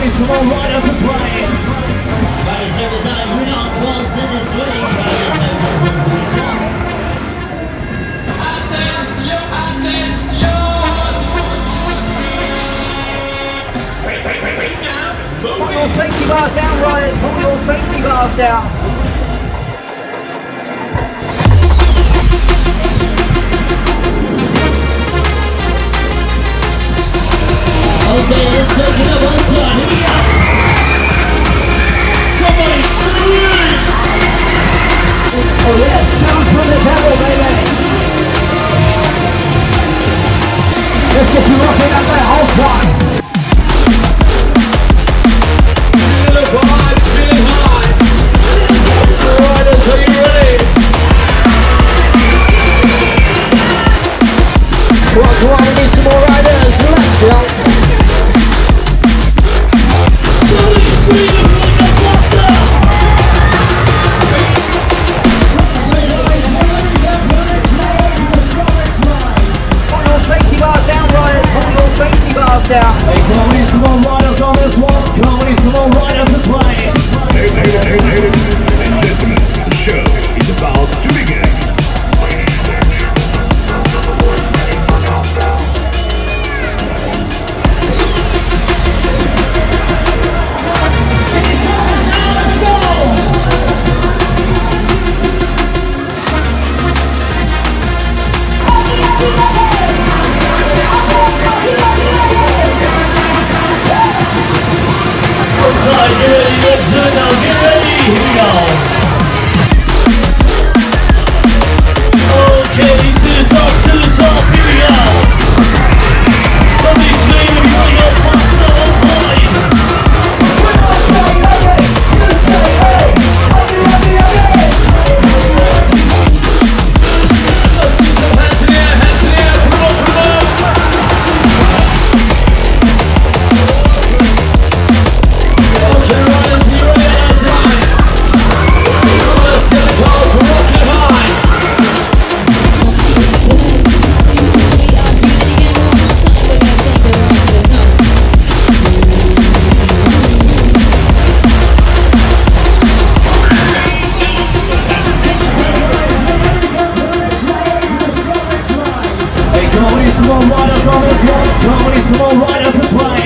need some more riders this way. Riders over time, we're not once in this way. Riders over this way. Attention, attention. Wait now. Put your safety bars down, riders. Put your safety bars down. Okay, let's take it up one side. Here we go. Somebody scream! Oh yes, sounds from the devil, baby. Let's get you rocking up that whole time. Feel the vibes, feeling high. Riders, are you ready? Come on, we need some more riders. Let's go. Down. Hey, come on, we need some more riders on this one. Come on, we need some more riders this way. Ladies and gentlemen, the show is about to begin. Get ready, let's do it now, get ready, here we go. Okay, to the top, here we go. Somebody scream if you want to go faster, oh boy. When I say hey, you say hey, hey. Let's see some hands in the air, come on, come on. Okay, riders, here we are, that's right. Let's get the cars rocking high. Hey, come on, we need some more riders on this one. Come on, we need some more riders this way.